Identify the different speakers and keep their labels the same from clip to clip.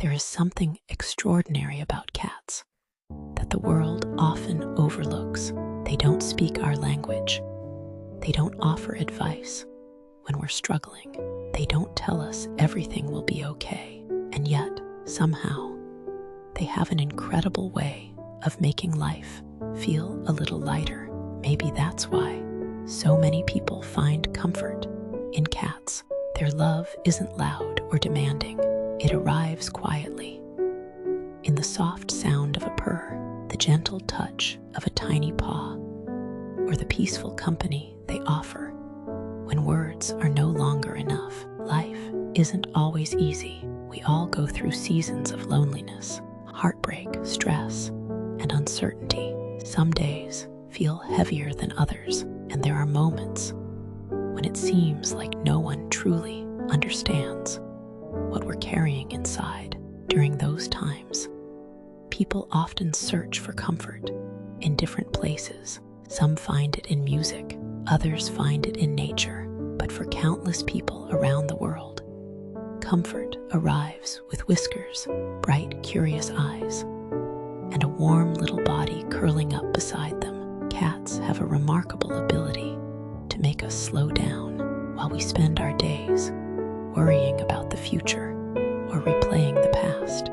Speaker 1: There is something extraordinary about cats that the world often overlooks. They don't speak our language. They don't offer advice when we're struggling. They don't tell us everything will be okay. And yet, somehow, they have an incredible way of making life feel a little lighter. Maybe that's why so many people find comfort in cats. Their love isn't loud or demanding. It arrives quietly, in the soft sound of a purr, the gentle touch of a tiny paw, or the peaceful company they offer when words are no longer enough. Life isn't always easy. We all go through seasons of loneliness, heartbreak, stress, and uncertainty. Some days feel heavier than others, and there are moments when it seems like no one truly understands what we're carrying inside. During those times, people often search for comfort in different places. Some find it in music, others find it in nature, but for countless people around the world, comfort arrives with whiskers, bright, curious eyes, and a warm little body curling up beside them. Cats have a remarkable ability to make us slow down while we spend our days worrying about the future or replaying the past.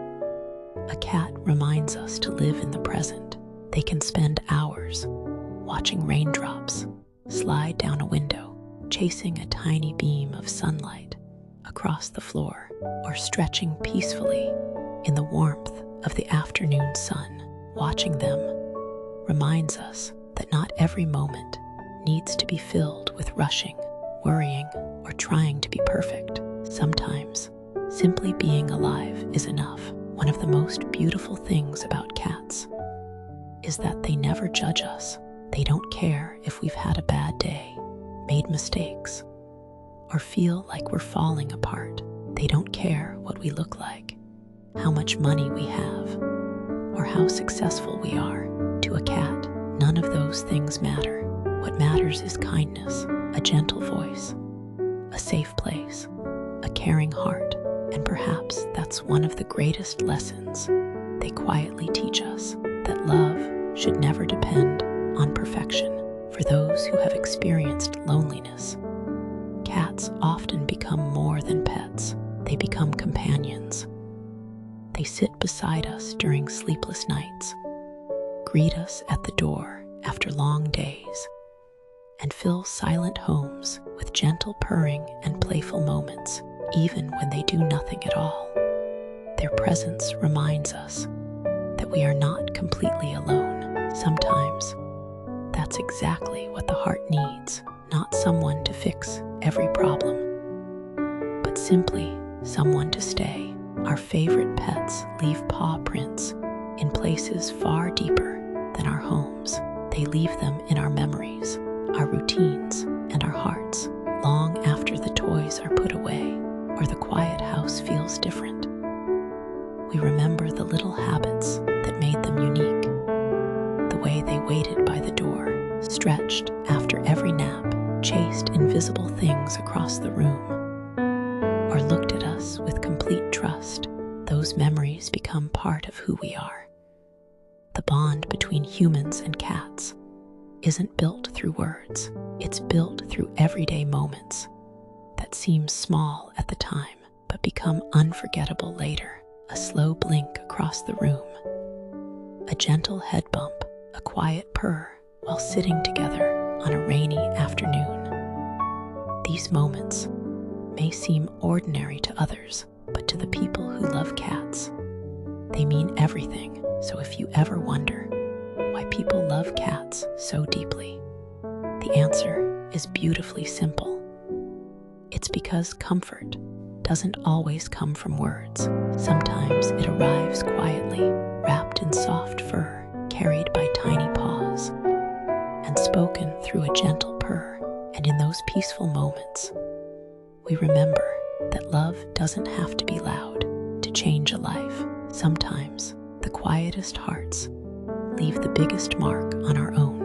Speaker 1: A cat reminds us to live in the present. They can spend hours watching raindrops slide down a window, chasing a tiny beam of sunlight across the floor, or stretching peacefully in the warmth of the afternoon sun. Watching them reminds us that not every moment needs to be filled with rushing, worrying, or trying to be perfect. Sometimes, simply being alive is enough. One of the most beautiful things about cats is that they never judge us. They don't care if we've had a bad day, made mistakes, or feel like we're falling apart. They don't care what we look like, how much money we have, or how successful we are. To a cat, none of those things matter. What matters is kindness, a gentle voice, a safe place, a caring heart, and perhaps that's one of the greatest lessons they quietly teach us, that love should never depend on perfection. For those who have experienced loneliness, cats often become more than pets. They become companions. They sit beside us during sleepless nights, greet us at the door after long days, and fill silent homes with gentle purring and playful moments, even when they do nothing at all. Their presence reminds us that we are not completely alone. Sometimes, that's exactly what the heart needs, not someone to fix every problem, but simply someone to stay. Our favorite pets leave paw prints in places far deeper than our homes. They leave them in our memories, our routines, and our hearts, long after the toys are put away or the quiet house feels different. We remember the little habits that made them unique, the way they waited by the door, stretched after every nap, chased invisible things across the room, or looked at us with complete trust. Those memories become part of who we are. The bond between humans and cats isn't built through words. It's built through everyday moments that seem small at the time, but become unforgettable later. A slow blink across the room, a gentle head bump, a quiet purr while sitting together on a rainy afternoon. These moments may seem ordinary to others, but to the people who love cats, they mean everything. So if you ever wonder why people love cats so deeply, the answer is beautifully simple. It's because comfort doesn't always come from words. Sometimes it arrives quietly, wrapped in soft fur, carried by tiny paws, and spoken through a gentle purr. And in those peaceful moments, we remember that love doesn't have to be loud to change a life. Sometimes the quietest hearts leave the biggest mark on our own.